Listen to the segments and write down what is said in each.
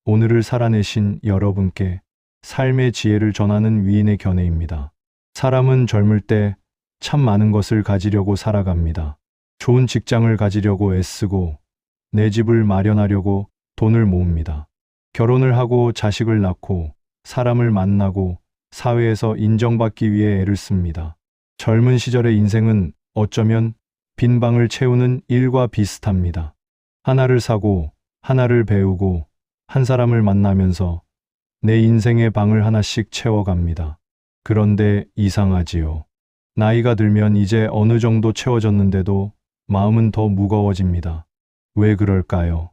오늘을 살아내신 여러분께 삶의 지혜를 전하는 위인의 견해입니다. 사람은 젊을 때 참 많은 것을 가지려고 살아갑니다. 좋은 직장을 가지려고 애쓰고 내 집을 마련하려고 돈을 모읍니다. 결혼을 하고 자식을 낳고 사람을 만나고 사회에서 인정받기 위해 애를 씁니다. 젊은 시절의 인생은 어쩌면 빈 방을 채우는 일과 비슷합니다. 하나를 사고 하나를 배우고 한 사람을 만나면서 내 인생의 방을 하나씩 채워갑니다. 그런데 이상하지요. 나이가 들면 이제 어느 정도 채워졌는데도 마음은 더 무거워집니다. 왜 그럴까요?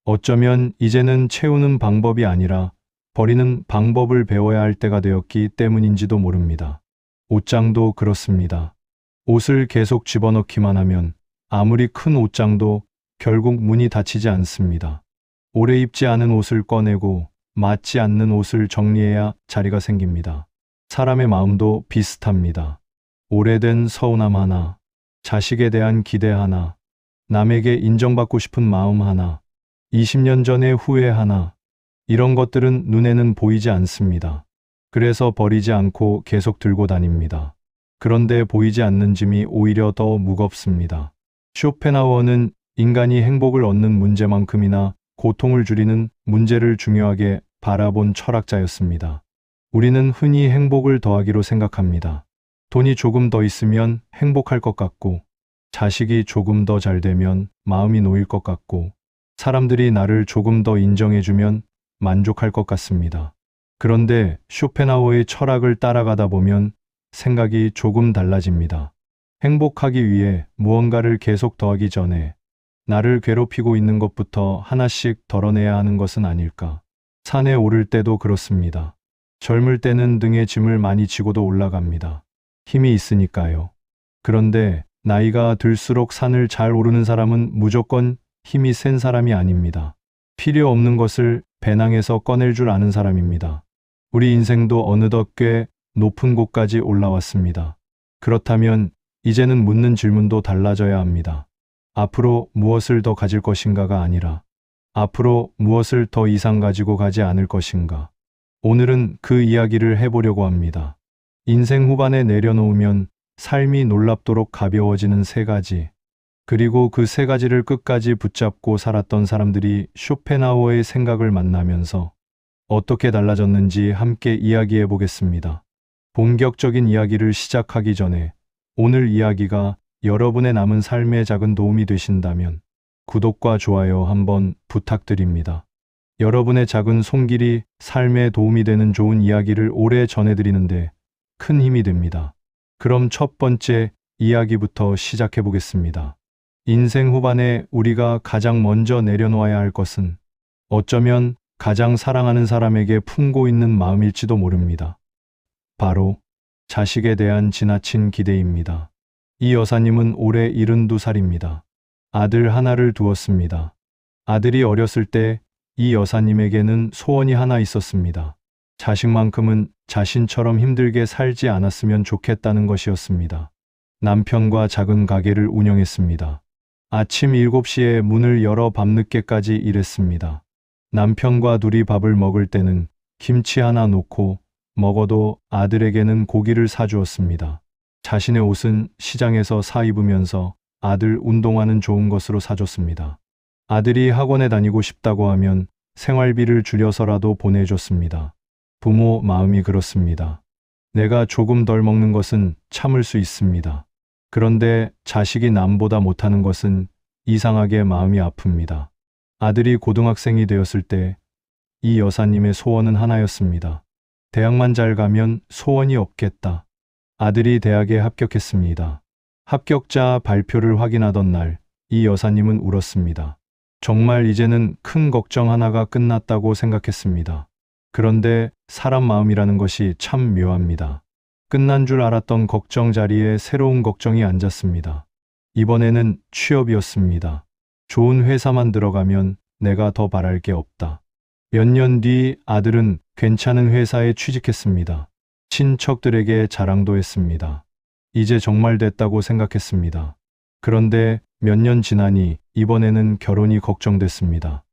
어쩌면 이제는 채우는 방법이 아니라 버리는 방법을 배워야 할 때가 되었기 때문인지도 모릅니다. 옷장도 그렇습니다. 옷을 계속 집어넣기만 하면 아무리 큰 옷장도 결국 문이 닫히지 않습니다. 오래 입지 않은 옷을 꺼내고 맞지 않는 옷을 정리해야 자리가 생깁니다. 사람의 마음도 비슷합니다. 오래된 서운함 하나, 자식에 대한 기대 하나, 남에게 인정받고 싶은 마음 하나, 20년 전의 후회 하나, 이런 것들은 눈에는 보이지 않습니다. 그래서 버리지 않고 계속 들고 다닙니다. 그런데 보이지 않는 짐이 오히려 더 무겁습니다. 쇼펜하우어는 인간이 행복을 얻는 문제만큼이나 고통을 줄이는 문제를 중요하게 바라본 철학자였습니다. 우리는 흔히 행복을 더하기로 생각합니다. 돈이 조금 더 있으면 행복할 것 같고, 자식이 조금 더 잘 되면 마음이 놓일 것 같고, 사람들이 나를 조금 더 인정해주면 만족할 것 같습니다. 그런데 쇼펜하우어의 철학을 따라가다 보면 생각이 조금 달라집니다. 행복하기 위해 무언가를 계속 더하기 전에 나를 괴롭히고 있는 것부터 하나씩 덜어내야 하는 것은 아닐까. 산에 오를 때도 그렇습니다. 젊을 때는 등에 짐을 많이 지고도 올라갑니다. 힘이 있으니까요. 그런데 나이가 들수록 산을 잘 오르는 사람은 무조건 힘이 센 사람이 아닙니다. 필요 없는 것을 배낭에서 꺼낼 줄 아는 사람입니다. 우리 인생도 어느덧 꽤 높은 곳까지 올라왔습니다. 그렇다면 이제는 묻는 질문도 달라져야 합니다. 앞으로 무엇을 더 가질 것인가가 아니라 앞으로 무엇을 더 이상 가지고 가지 않을 것인가. 오늘은 그 이야기를 해보려고 합니다. 인생 후반에 내려놓으면 삶이 놀랍도록 가벼워지는 세 가지. 그리고 그 세 가지를 끝까지 붙잡고 살았던 사람들이 쇼펜하우어의 생각을 만나면서 어떻게 달라졌는지 함께 이야기해 보겠습니다. 본격적인 이야기를 시작하기 전에 오늘 이야기가 여러분의 남은 삶에 작은 도움이 되신다면 구독과 좋아요 한번 부탁드립니다. 여러분의 작은 손길이 삶에 도움이 되는 좋은 이야기를 오래 전해드리는데 큰 힘이 됩니다. 그럼 첫 번째 이야기부터 시작해 보겠습니다. 인생 후반에 우리가 가장 먼저 내려놓아야 할 것은 어쩌면 가장 사랑하는 사람에게 품고 있는 마음일지도 모릅니다. 바로 자식에 대한 지나친 기대입니다. 이 여사님은 올해 72살입니다. 아들 하나를 두었습니다. 아들이 어렸을 때 이 여사님에게는 소원이 하나 있었습니다. 자식만큼은 자신처럼 힘들게 살지 않았으면 좋겠다는 것이었습니다. 남편과 작은 가게를 운영했습니다. 아침 7시에 문을 열어 밤늦게까지 일했습니다. 남편과 둘이 밥을 먹을 때는 김치 하나 놓고 먹어도 아들에게는 고기를 사주었습니다. 자신의 옷은 시장에서 사 입으면서 아들 운동화는 좋은 것으로 사줬습니다. 아들이 학원에 다니고 싶다고 하면 생활비를 줄여서라도 보내줬습니다. 부모 마음이 그렇습니다. 내가 조금 덜 먹는 것은 참을 수 있습니다. 그런데 자식이 남보다 못하는 것은 이상하게 마음이 아픕니다. 아들이 고등학생이 되었을 때 이 여사님의 소원은 하나였습니다. 대학만 잘 가면 소원이 없겠다. 아들이 대학에 합격했습니다. 합격자 발표를 확인하던 날 이 여사님은 울었습니다. 정말 이제는 큰 걱정 하나가 끝났다고 생각했습니다. 그런데 사람 마음이라는 것이 참 묘합니다. 끝난 줄 알았던 걱정 자리에 새로운 걱정이 앉았습니다. 이번에는 취업이었습니다. 좋은 회사만 들어가면 내가 더 바랄 게 없다. 몇 년 뒤 아들은 괜찮은 회사에 취직했습니다. 친척들에게 자랑도 했습니다. 이제 정말 됐다고 생각했습니다. 그런데 몇 년 지나니 이번에는 결혼이 걱정됐습니다.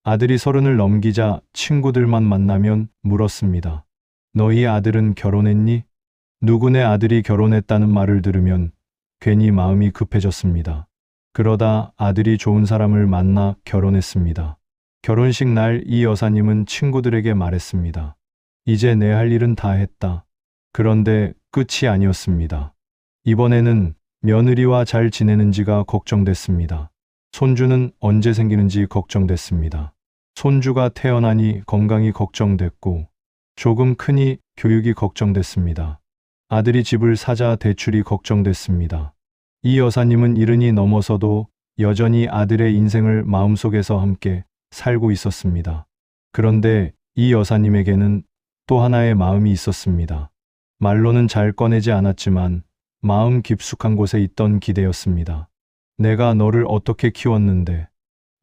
아들이 30을 넘기자 친구들만 만나면 물었습니다. 너희 아들은 결혼했니? 누구네 아들이 결혼했다는 말을 들으면 괜히 마음이 급해졌습니다. 그러다 아들이 좋은 사람을 만나 결혼했습니다. 결혼식 날 이 여사님은 친구들에게 말했습니다. 이제 내 할 일은 다 했다. 그런데 끝이 아니었습니다. 이번에는 며느리와 잘 지내는지가 걱정됐습니다. 손주는 언제 생기는지 걱정됐습니다. 손주가 태어나니 건강이 걱정됐고 조금 크니 교육이 걱정됐습니다. 아들이 집을 사자 대출이 걱정됐습니다. 이 여사님은 70이 넘어서도 여전히 아들의 인생을 마음속에서 함께 살고 있었습니다. 그런데 이 여사님에게는 또 하나의 마음이 있었습니다. 말로는 잘 꺼내지 않았지만 마음 깊숙한 곳에 있던 기대였습니다. 내가 너를 어떻게 키웠는데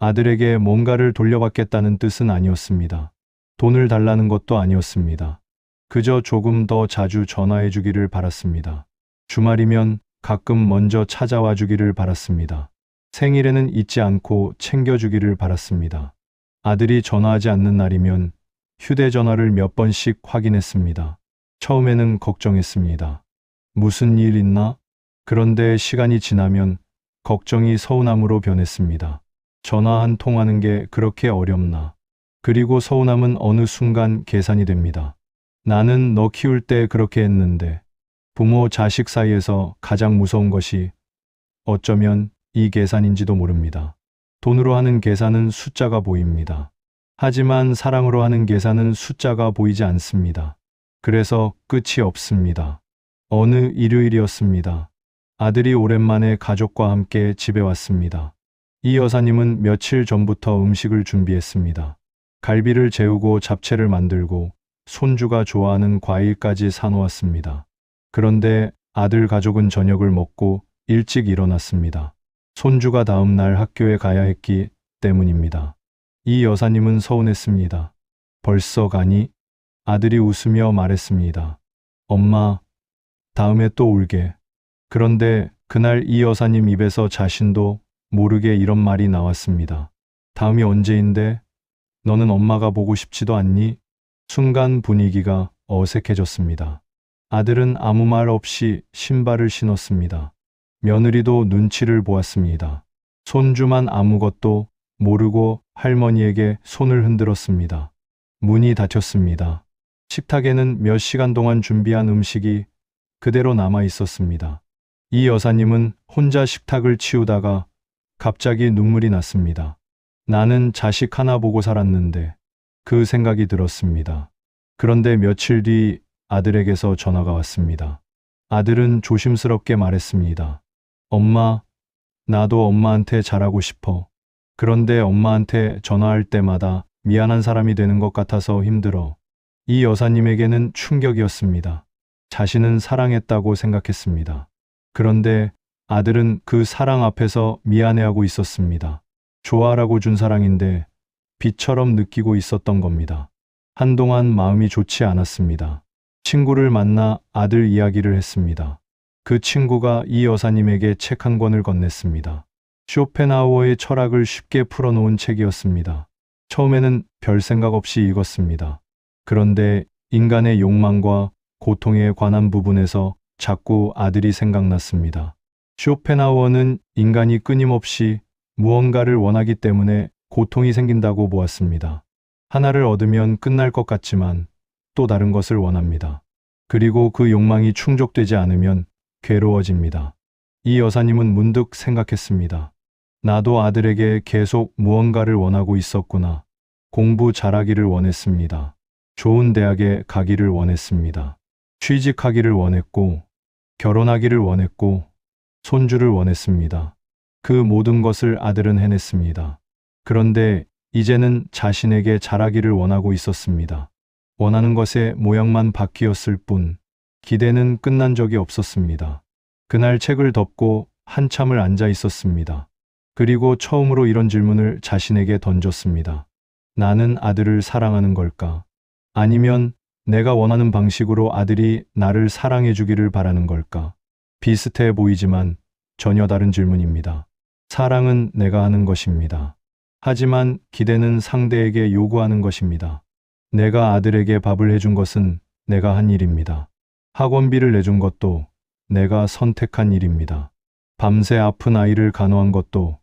아들에게 뭔가를 돌려받겠다는 뜻은 아니었습니다. 돈을 달라는 것도 아니었습니다. 그저 조금 더 자주 전화해 주기를 바랐습니다. 주말이면 가끔 먼저 찾아와 주기를 바랐습니다. 생일에는 잊지 않고 챙겨주기를 바랐습니다. 아들이 전화하지 않는 날이면 휴대전화를 몇 번씩 확인했습니다. 처음에는 걱정했습니다. 무슨 일 있나? 그런데 시간이 지나면 걱정이 서운함으로 변했습니다. 전화 한 통하는 게 그렇게 어렵나? 그리고 서운함은 어느 순간 계산이 됩니다. 나는 너 키울 때 그렇게 했는데. 부모 자식 사이에서 가장 무서운 것이 어쩌면 이 계산인지도 모릅니다. 돈으로 하는 계산은 숫자가 보입니다. 하지만 사랑으로 하는 계산은 숫자가 보이지 않습니다. 그래서 끝이 없습니다. 어느 일요일이었습니다. 아들이 오랜만에 가족과 함께 집에 왔습니다. 이 여사님은 며칠 전부터 음식을 준비했습니다. 갈비를 재우고 잡채를 만들고 손주가 좋아하는 과일까지 사놓았습니다. 그런데 아들 가족은 저녁을 먹고 일찍 일어났습니다. 손주가 다음 날 학교에 가야 했기 때문입니다. 이 여사님은 서운했습니다. 벌써 가니? 아들이 웃으며 말했습니다. 엄마, 다음에 또 올게. 그런데 그날 이 여사님 입에서 자신도 모르게 이런 말이 나왔습니다. 다음이 언제인데? 너는 엄마가 보고 싶지도 않니? 순간 분위기가 어색해졌습니다. 아들은 아무 말 없이 신발을 신었습니다. 며느리도 눈치를 보았습니다. 손주만 아무것도 모르고 할머니에게 손을 흔들었습니다. 문이 닫혔습니다. 식탁에는 몇 시간 동안 준비한 음식이 그대로 남아 있었습니다. 이 여사님은 혼자 식탁을 치우다가 갑자기 눈물이 났습니다. 나는 자식 하나 보고 살았는데 그 생각이 들었습니다. 그런데 며칠 뒤 아들에게서 전화가 왔습니다. 아들은 조심스럽게 말했습니다. 엄마, 나도 엄마한테 잘하고 싶어. 그런데 엄마한테 전화할 때마다 미안한 사람이 되는 것 같아서 힘들어. 이 여사님에게는 충격이었습니다. 자신은 사랑했다고 생각했습니다. 그런데 아들은 그 사랑 앞에서 미안해하고 있었습니다. 좋아라고 준 사랑인데 빚처럼 느끼고 있었던 겁니다. 한동안 마음이 좋지 않았습니다. 친구를 만나 아들 이야기를 했습니다. 그 친구가 이 여사님에게 책 한 권을 건넸습니다. 쇼펜하우어의 철학을 쉽게 풀어놓은 책이었습니다. 처음에는 별 생각 없이 읽었습니다. 그런데 인간의 욕망과 고통에 관한 부분에서 자꾸 아들이 생각났습니다. 쇼펜하우어는 인간이 끊임없이 무언가를 원하기 때문에 고통이 생긴다고 보았습니다. 하나를 얻으면 끝날 것 같지만 또 다른 것을 원합니다. 그리고 그 욕망이 충족되지 않으면 괴로워집니다. 이 여사님은 문득 생각했습니다. 나도 아들에게 계속 무언가를 원하고 있었구나. 공부 잘하기를 원했습니다. 좋은 대학에 가기를 원했습니다. 취직하기를 원했고, 결혼하기를 원했고, 손주를 원했습니다. 그 모든 것을 아들은 해냈습니다. 그런데 이제는 자신에게 잘하기를 원하고 있었습니다. 원하는 것의 모양만 바뀌었을 뿐 기대는 끝난 적이 없었습니다. 그날 책을 덮고 한참을 앉아 있었습니다. 그리고 처음으로 이런 질문을 자신에게 던졌습니다. 나는 아들을 사랑하는 걸까? 아니면 내가 원하는 방식으로 아들이 나를 사랑해 주기를 바라는 걸까? 비슷해 보이지만 전혀 다른 질문입니다. 사랑은 내가 하는 것입니다. 하지만 기대는 상대에게 요구하는 것입니다. 내가 아들에게 밥을 해준 것은 내가 한 일입니다. 학원비를 내준 것도 내가 선택한 일입니다. 밤새 아픈 아이를 간호한 것도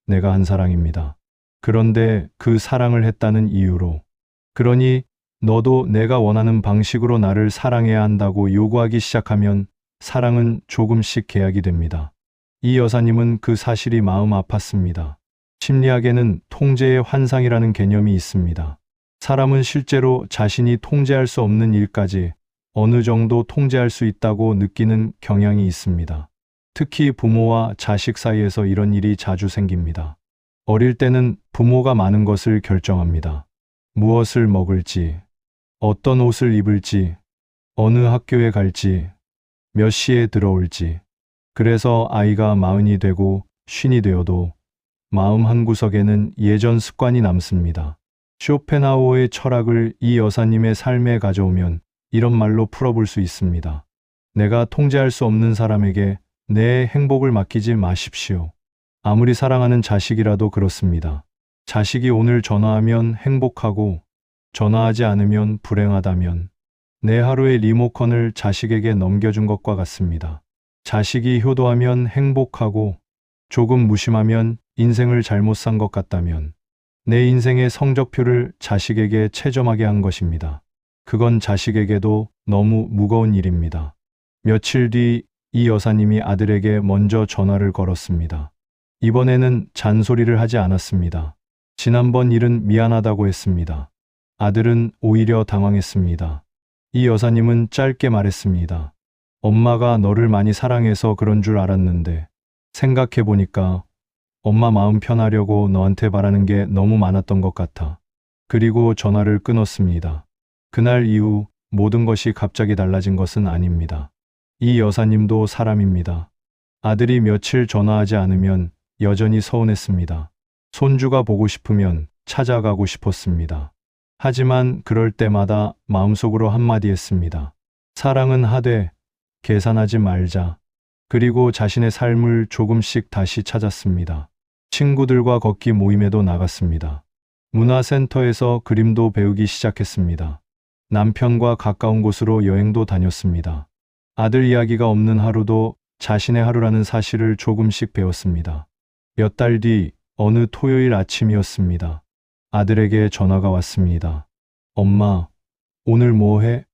내가 한 사랑입니다. 그런데 그 사랑을 했다는 이유로, 그러니 너도 내가 원하는 방식으로 나를 사랑해야 한다고 요구하기 시작하면 사랑은 조금씩 계약이 됩니다. 이 여사님은 그 사실이 마음 아팠습니다. 심리학에는 통제의 환상이라는 개념이 있습니다. 사람은 실제로 자신이 통제할 수 없는 일까지 어느 정도 통제할 수 있다고 느끼는 경향이 있습니다. 특히 부모와 자식 사이에서 이런 일이 자주 생깁니다. 어릴 때는 부모가 많은 것을 결정합니다. 무엇을 먹을지, 어떤 옷을 입을지, 어느 학교에 갈지, 몇 시에 들어올지. 그래서 아이가 40이 되고 50이 되어도 마음 한구석에는 예전 습관이 남습니다. 쇼펜하우어의 철학을 이 여사님의 삶에 가져오면 이런 말로 풀어볼 수 있습니다. 내가 통제할 수 없는 사람에게 내 행복을 맡기지 마십시오. 아무리 사랑하는 자식이라도 그렇습니다. 자식이 오늘 전화하면 행복하고 전화하지 않으면 불행하다면 내 하루의 리모컨을 자식에게 넘겨준 것과 같습니다. 자식이 효도하면 행복하고 조금 무심하면 인생을 잘못 산 것 같다면 내 인생의 성적표를 자식에게 채점하게 한 것입니다. 그건 자식에게도 너무 무거운 일입니다. 며칠 뒤 이 여사님이 아들에게 먼저 전화를 걸었습니다. 이번에는 잔소리를 하지 않았습니다. 지난번 일은 미안하다고 했습니다. 아들은 오히려 당황했습니다. 이 여사님은 짧게 말했습니다. 엄마가 너를 많이 사랑해서 그런 줄 알았는데 생각해보니까 엄마 마음 편하려고 너한테 바라는 게 너무 많았던 것 같아. 그리고 전화를 끊었습니다. 그날 이후 모든 것이 갑자기 달라진 것은 아닙니다. 이 여사님도 사람입니다. 아들이 며칠 전화하지 않으면 여전히 서운했습니다. 손주가 보고 싶으면 찾아가고 싶었습니다. 하지만 그럴 때마다 마음속으로 한마디 했습니다. 사랑은 하되 계산하지 말자. 그리고 자신의 삶을 조금씩 다시 찾았습니다. 친구들과 걷기 모임에도 나갔습니다. 문화센터에서 그림도 배우기 시작했습니다. 남편과 가까운 곳으로 여행도 다녔습니다. 아들 이야기가 없는 하루도 자신의 하루라는 사실을 조금씩 배웠습니다. 몇 달 뒤 어느 토요일 아침이었습니다. 아들에게 전화가 왔습니다. 엄마, 오늘 뭐 해?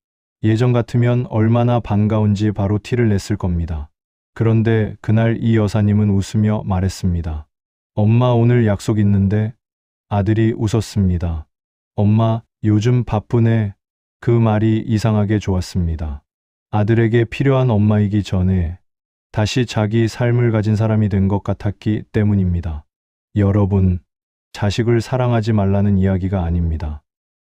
예전 같으면 얼마나 반가운지 바로 티를 냈을 겁니다. 그런데 그날 이 여사님은 웃으며 말했습니다. 엄마, 오늘 약속 있는데? 아들이 웃었습니다. 엄마, 요즘 바쁘네. 그 말이 이상하게 좋았습니다. 아들에게 필요한 엄마이기 전에 다시 자기 삶을 가진 사람이 된 것 같았기 때문입니다. 여러분, 자식을 사랑하지 말라는 이야기가 아닙니다.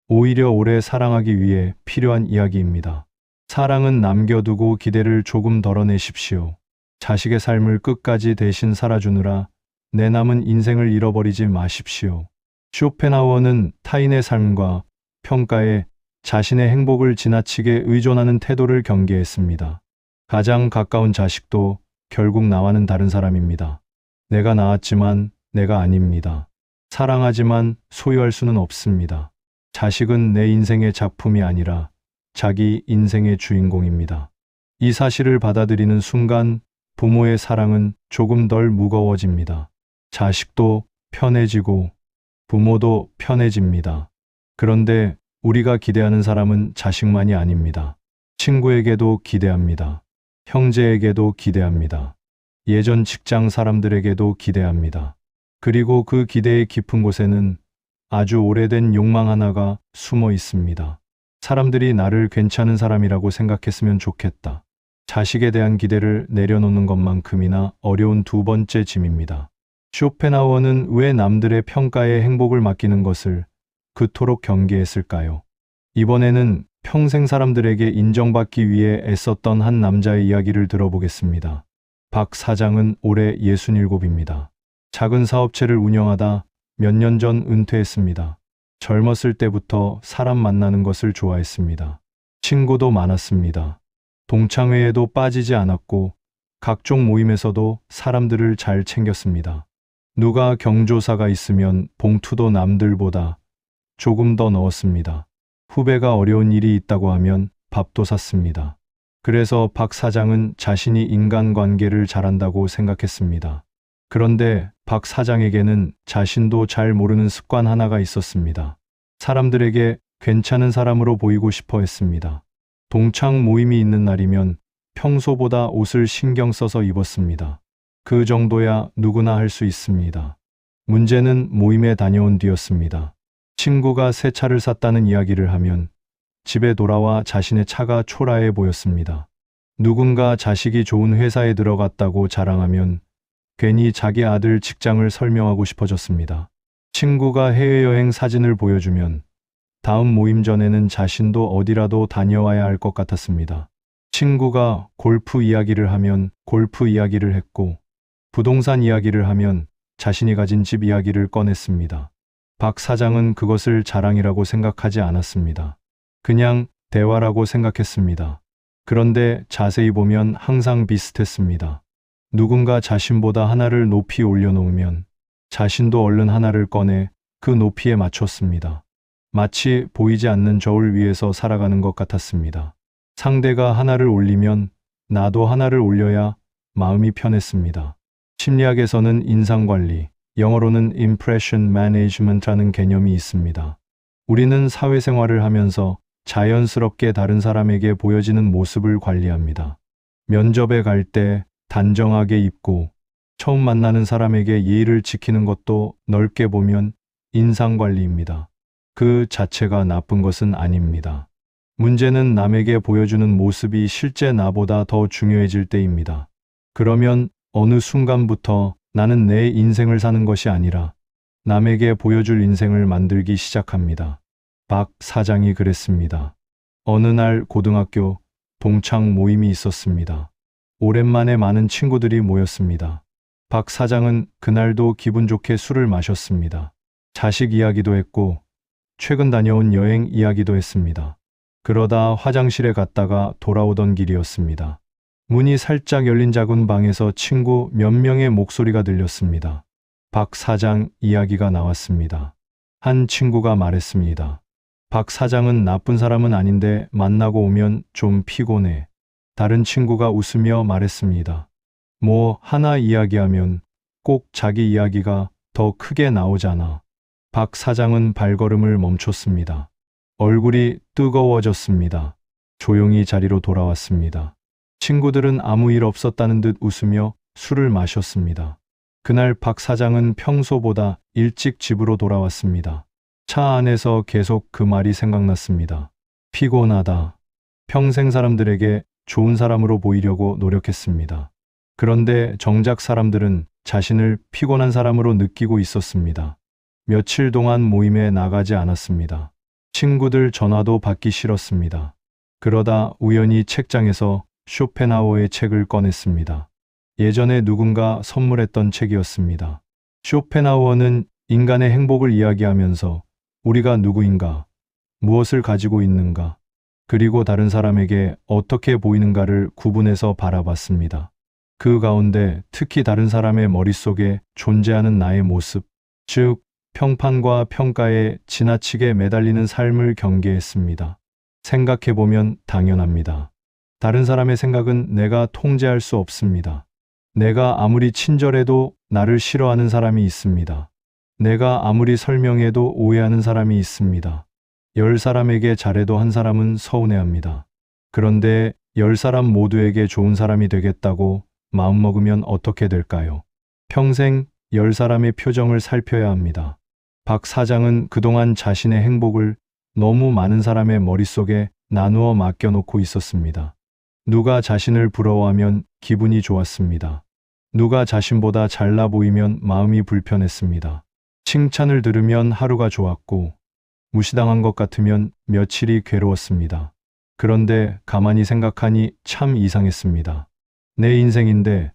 오히려 오래 사랑하기 위해 필요한 이야기입니다. 사랑은 남겨두고 기대를 조금 덜어내십시오. 자식의 삶을 끝까지 대신 살아주느라 내 남은 인생을 잃어버리지 마십시오. 쇼펜하우어는 타인의 삶과 평가에 자신의 행복을 지나치게 의존하는 태도를 경계했습니다. 가장 가까운 자식도 결국 나와는 다른 사람입니다. 내가 낳았지만 내가 아닙니다. 사랑하지만 소유할 수는 없습니다. 자식은 내 인생의 작품이 아니라 자기 인생의 주인공입니다. 이 사실을 받아들이는 순간 부모의 사랑은 조금 덜 무거워집니다. 자식도 편해지고 부모도 편해집니다. 그런데 우리가 기대하는 사람은 자식만이 아닙니다. 친구에게도 기대합니다. 형제에게도 기대합니다. 예전 직장 사람들에게도 기대합니다. 그리고 그 기대의 깊은 곳에는 아주 오래된 욕망 하나가 숨어 있습니다. 사람들이 나를 괜찮은 사람이라고 생각했으면 좋겠다. 자식에 대한 기대를 내려놓는 것만큼이나 어려운 두 번째 짐입니다. 쇼펜하우어는 왜 남들의 평가에 행복을 맡기는 것을 그토록 경계했을까요? 이번에는 평생 사람들에게 인정받기 위해 애썼던 한 남자의 이야기를 들어보겠습니다. 박 사장은 올해 67입니다. 작은 사업체를 운영하다 몇 년 전 은퇴했습니다. 젊었을 때부터 사람 만나는 것을 좋아했습니다. 친구도 많았습니다. 동창회에도 빠지지 않았고 각종 모임에서도 사람들을 잘 챙겼습니다. 누가 경조사가 있으면 봉투도 남들보다 조금 더 넣었습니다. 후배가 어려운 일이 있다고 하면 밥도 샀습니다. 그래서 박 사장은 자신이 인간관계를 잘한다고 생각했습니다. 그런데 박 사장에게는 자신도 잘 모르는 습관 하나가 있었습니다. 사람들에게 괜찮은 사람으로 보이고 싶어 했습니다. 동창 모임이 있는 날이면 평소보다 옷을 신경 써서 입었습니다. 그 정도야 누구나 할 수 있습니다. 문제는 모임에 다녀온 뒤였습니다. 친구가 새 차를 샀다는 이야기를 하면 집에 돌아와 자신의 차가 초라해 보였습니다. 누군가 자식이 좋은 회사에 들어갔다고 자랑하면 괜히 자기 아들 직장을 설명하고 싶어졌습니다. 친구가 해외여행 사진을 보여주면 다음 모임 전에는 자신도 어디라도 다녀와야 할 것 같았습니다. 친구가 골프 이야기를 하면 골프 이야기를 했고, 부동산 이야기를 하면 자신이 가진 집 이야기를 꺼냈습니다. 박 사장은 그것을 자랑이라고 생각하지 않았습니다. 그냥 대화라고 생각했습니다. 그런데 자세히 보면 항상 비슷했습니다. 누군가 자신보다 하나를 높이 올려놓으면 자신도 얼른 하나를 꺼내 그 높이에 맞췄습니다. 마치 보이지 않는 저울 위에서 살아가는 것 같았습니다. 상대가 하나를 올리면 나도 하나를 올려야 마음이 편했습니다. 심리학에서는 인상관리, 영어로는 impression management라는 개념이 있습니다. 우리는 사회생활을 하면서 자연스럽게 다른 사람에게 보여지는 모습을 관리합니다. 면접에 갈 때 단정하게 입고 처음 만나는 사람에게 예의를 지키는 것도 넓게 보면 인상관리입니다. 그 자체가 나쁜 것은 아닙니다. 문제는 남에게 보여주는 모습이 실제 나보다 더 중요해질 때입니다. 그러면 어느 순간부터 나는 내 인생을 사는 것이 아니라 남에게 보여줄 인생을 만들기 시작합니다. 박 사장이 그랬습니다. 어느 날 고등학교 동창 모임이 있었습니다. 오랜만에 많은 친구들이 모였습니다. 박 사장은 그날도 기분 좋게 술을 마셨습니다. 자식 이야기도 했고 최근 다녀온 여행 이야기도 했습니다. 그러다 화장실에 갔다가 돌아오던 길이었습니다. 문이 살짝 열린 작은 방에서 친구 몇 명의 목소리가 들렸습니다. 박 사장 이야기가 나왔습니다. 한 친구가 말했습니다. 박 사장은 나쁜 사람은 아닌데 만나고 오면 좀 피곤해. 다른 친구가 웃으며 말했습니다. 뭐 하나 이야기하면 꼭 자기 이야기가 더 크게 나오잖아. 박 사장은 발걸음을 멈췄습니다. 얼굴이 뜨거워졌습니다. 조용히 자리로 돌아왔습니다. 친구들은 아무 일 없었다는 듯 웃으며 술을 마셨습니다. 그날 박 사장은 평소보다 일찍 집으로 돌아왔습니다. 차 안에서 계속 그 말이 생각났습니다. 피곤하다. 평생 사람들에게 좋은 사람으로 보이려고 노력했습니다. 그런데 정작 사람들은 자신을 피곤한 사람으로 느끼고 있었습니다. 며칠 동안 모임에 나가지 않았습니다. 친구들 전화도 받기 싫었습니다. 그러다 우연히 책장에서 쇼펜하우어의 책을 꺼냈습니다. 예전에 누군가 선물했던 책이었습니다. 쇼펜하우어는 인간의 행복을 이야기하면서 우리가 누구인가, 무엇을 가지고 있는가, 그리고 다른 사람에게 어떻게 보이는가를 구분해서 바라봤습니다. 그 가운데 특히 다른 사람의 머릿속에 존재하는 나의 모습, 즉 평판과 평가에 지나치게 매달리는 삶을 경계했습니다. 생각해보면 당연합니다. 다른 사람의 생각은 내가 통제할 수 없습니다. 내가 아무리 친절해도 나를 싫어하는 사람이 있습니다. 내가 아무리 설명해도 오해하는 사람이 있습니다. 10사람에게 잘해도 한 사람은 서운해합니다. 그런데 10사람 모두에게 좋은 사람이 되겠다고 마음먹으면 어떻게 될까요? 평생 10사람의 표정을 살펴야 합니다. 박 사장은 그동안 자신의 행복을 너무 많은 사람의 머릿속에 나누어 맡겨놓고 있었습니다. 누가 자신을 부러워하면 기분이 좋았습니다. 누가 자신보다 잘나 보이면 마음이 불편했습니다. 칭찬을 들으면 하루가 좋았고 무시당한 것 같으면 며칠이 괴로웠습니다. 그런데 가만히 생각하니 참 이상했습니다. 내 인생인데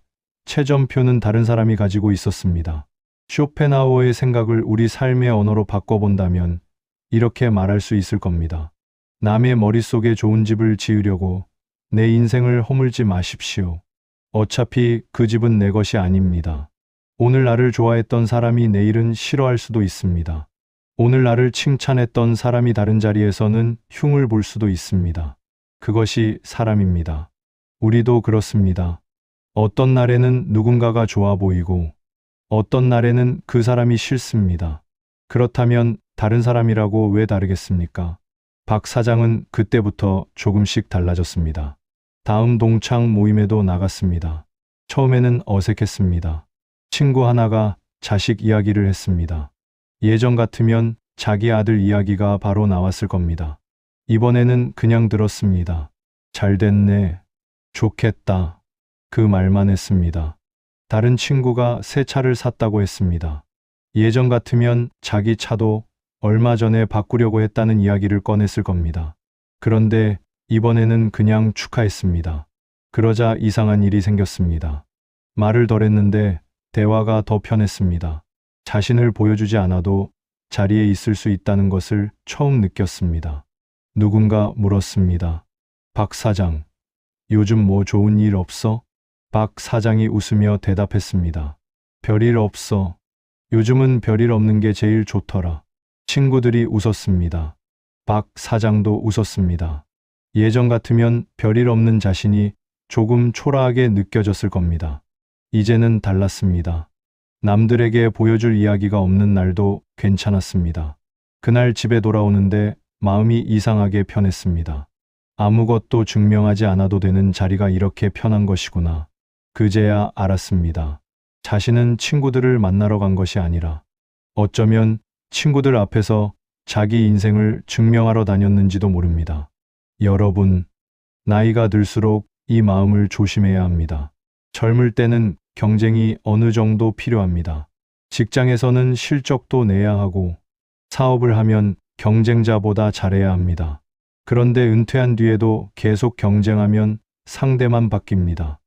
채점표는 다른 사람이 가지고 있었습니다. 쇼펜하우어의 생각을 우리 삶의 언어로 바꿔본다면 이렇게 말할 수 있을 겁니다. 남의 머릿속에 좋은 집을 지으려고 내 인생을 허물지 마십시오. 어차피 그 집은 내 것이 아닙니다. 오늘 나를 좋아했던 사람이 내일은 싫어할 수도 있습니다. 오늘 나를 칭찬했던 사람이 다른 자리에서는 흉을 볼 수도 있습니다. 그것이 사람입니다. 우리도 그렇습니다. 어떤 날에는 누군가가 좋아 보이고 어떤 날에는 그 사람이 싫습니다. 그렇다면 다른 사람이라고 왜 다르겠습니까? 박 사장은 그때부터 조금씩 달라졌습니다. 다음 동창 모임에도 나갔습니다. 처음에는 어색했습니다. 친구 하나가 자식 이야기를 했습니다. 예전 같으면 자기 아들 이야기가 바로 나왔을 겁니다. 이번에는 그냥 들었습니다. 잘 됐네. 좋겠다. 그 말만 했습니다. 다른 친구가 새 차를 샀다고 했습니다. 예전 같으면 자기 차도 얼마 전에 바꾸려고 했다는 이야기를 꺼냈을 겁니다. 그런데 이번에는 그냥 축하했습니다. 그러자 이상한 일이 생겼습니다. 말을 덜 했는데 대화가 더 편했습니다. 자신을 보여주지 않아도 자리에 있을 수 있다는 것을 처음 느꼈습니다. 누군가 물었습니다. 박 사장, 요즘 뭐 좋은 일 없어? 박 사장이 웃으며 대답했습니다. 별일 없어. 요즘은 별일 없는 게 제일 좋더라. 친구들이 웃었습니다. 박 사장도 웃었습니다. 예전 같으면 별일 없는 자신이 조금 초라하게 느껴졌을 겁니다. 이제는 달랐습니다. 남들에게 보여줄 이야기가 없는 날도 괜찮았습니다. 그날 집에 돌아오는데 마음이 이상하게 편했습니다. 아무것도 증명하지 않아도 되는 자리가 이렇게 편한 것이구나. 그제야 알았습니다. 자신은 친구들을 만나러 간 것이 아니라 어쩌면 친구들 앞에서 자기 인생을 증명하러 다녔는지도 모릅니다. 여러분, 나이가 들수록 이 마음을 조심해야 합니다. 젊을 때는 경쟁이 어느 정도 필요합니다. 직장에서는 실적도 내야 하고 사업을 하면 경쟁자보다 잘해야 합니다. 그런데 은퇴한 뒤에도 계속 경쟁하면 상대만 바뀝니다.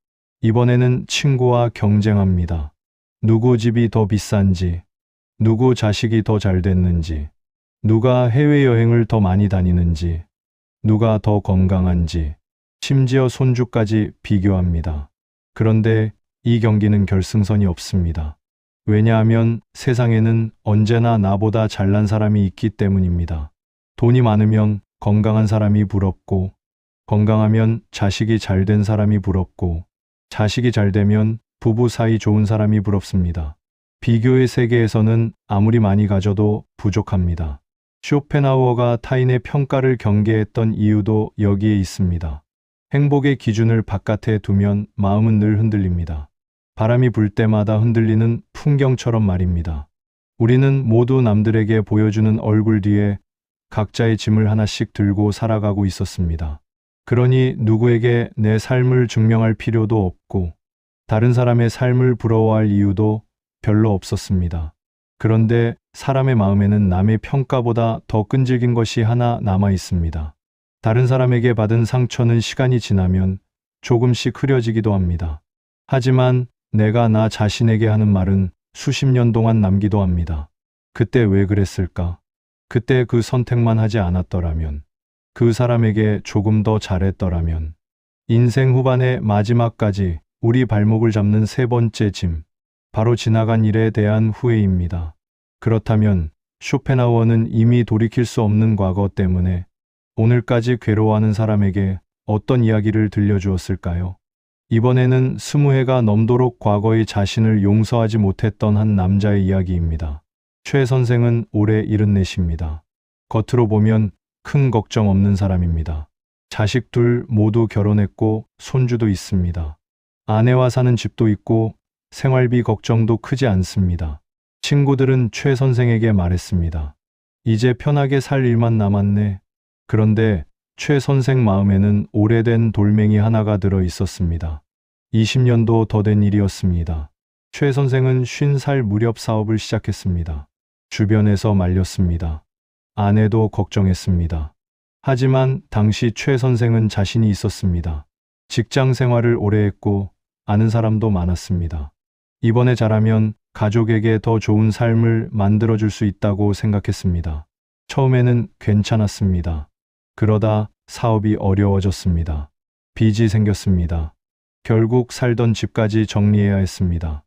이번에는 친구와 경쟁합니다. 누구 집이 더 비싼지, 누구 자식이 더 잘 됐는지, 누가 해외여행을 더 많이 다니는지, 누가 더 건강한지, 심지어 손주까지 비교합니다. 그런데 이 경기는 결승선이 없습니다. 왜냐하면 세상에는 언제나 나보다 잘난 사람이 있기 때문입니다. 돈이 많으면 건강한 사람이 부럽고, 건강하면 자식이 잘 된 사람이 부럽고, 자식이 잘 되면 부부 사이 좋은 사람이 부럽습니다. 비교의 세계에서는 아무리 많이 가져도 부족합니다. 쇼펜하우어가 타인의 평가를 경계했던 이유도 여기에 있습니다. 행복의 기준을 바깥에 두면 마음은 늘 흔들립니다. 바람이 불 때마다 흔들리는 풍경처럼 말입니다. 우리는 모두 남들에게 보여주는 얼굴 뒤에 각자의 짐을 하나씩 들고 살아가고 있었습니다. 그러니 누구에게 내 삶을 증명할 필요도 없고 다른 사람의 삶을 부러워할 이유도 별로 없었습니다. 그런데 사람의 마음에는 남의 평가보다 더 끈질긴 것이 하나 남아 있습니다. 다른 사람에게 받은 상처는 시간이 지나면 조금씩 흐려지기도 합니다. 하지만 내가 나 자신에게 하는 말은 수십 년 동안 남기도 합니다. 그때 왜 그랬을까? 그때 그 선택만 하지 않았더라면, 그 사람에게 조금 더 잘했더라면. 인생 후반의 마지막까지 우리 발목을 잡는 세 번째 짐, 바로 지나간 일에 대한 후회입니다. 그렇다면 쇼펜하우어는 이미 돌이킬 수 없는 과거 때문에 오늘까지 괴로워하는 사람에게 어떤 이야기를 들려주었을까요? 이번에는 20해가 넘도록 과거의 자신을 용서하지 못했던 한 남자의 이야기입니다. 최 선생은 올해 74입니다. 겉으로 보면 큰 걱정 없는 사람입니다. 자식 둘 모두 결혼했고 손주도 있습니다. 아내와 사는 집도 있고 생활비 걱정도 크지 않습니다. 친구들은 최 선생에게 말했습니다. 이제 편하게 살 일만 남았네. 그런데 최 선생 마음에는 오래된 돌멩이 하나가 들어 있었습니다. 20년도 더 된 일이었습니다. 최 선생은 50살 무렵 사업을 시작했습니다. 주변에서 말렸습니다. 아내도 걱정했습니다. 하지만 당시 최 선생은 자신이 있었습니다. 직장 생활을 오래 했고 아는 사람도 많았습니다. 이번에 잘하면 가족에게 더 좋은 삶을 만들어줄 수 있다고 생각했습니다. 처음에는 괜찮았습니다. 그러다 사업이 어려워졌습니다. 빚이 생겼습니다. 결국 살던 집까지 정리해야 했습니다.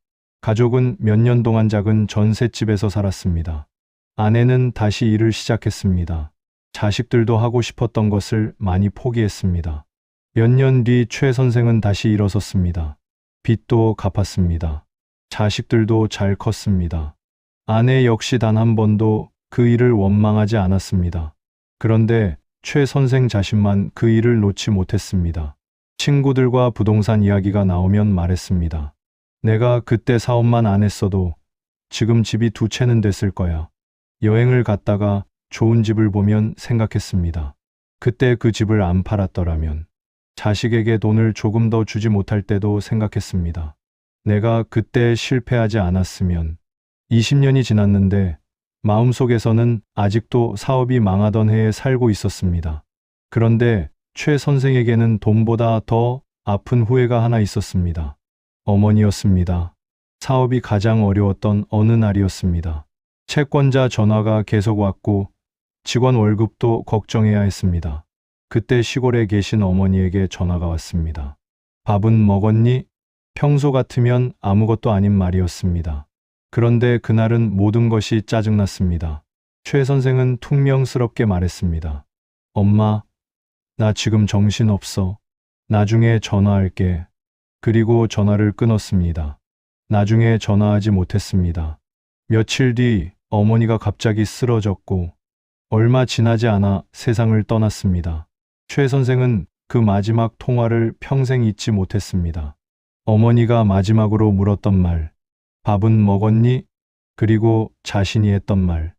가족은 몇 년 동안 작은 전셋집에서 살았습니다. 아내는 다시 일을 시작했습니다. 자식들도 하고 싶었던 것을 많이 포기했습니다. 몇 년 뒤 최 선생은 다시 일어섰습니다. 빚도 갚았습니다. 자식들도 잘 컸습니다. 아내 역시 단 한 번도 그 일을 원망하지 않았습니다. 그런데 최 선생 자신만 그 일을 놓지 못했습니다. 친구들과 부동산 이야기가 나오면 말했습니다. 내가 그때 사업만 안 했어도 지금 집이 2채는 됐을 거야. 여행을 갔다가 좋은 집을 보면 생각했습니다. 그때 그 집을 안 팔았더라면 자식에게 돈을 조금 더 주지 못할 때도 생각했습니다. 내가 그때 실패하지 않았으면 20년이 지났는데 마음속에서는 아직도 사업이 망하던 해에 살고 있었습니다. 그런데 최 선생에게는 돈보다 더 아픈 후회가 하나 있었습니다. 어머니였습니다. 사업이 가장 어려웠던 어느 날이었습니다. 채권자 전화가 계속 왔고 직원 월급도 걱정해야 했습니다. 그때 시골에 계신 어머니에게 전화가 왔습니다. 밥은 먹었니? 평소 같으면 아무것도 아닌 말이었습니다. 그런데 그날은 모든 것이 짜증났습니다. 최 선생은 퉁명스럽게 말했습니다. 엄마, 나 지금 정신없어. 나중에 전화할게. 그리고 전화를 끊었습니다. 나중에 전화하지 못했습니다. 며칠 뒤 어머니가 갑자기 쓰러졌고 얼마 지나지 않아 세상을 떠났습니다. 최 선생은 그 마지막 통화를 평생 잊지 못했습니다. 어머니가 마지막으로 물었던 말, 밥은 먹었니? 그리고 자신이 했던 말,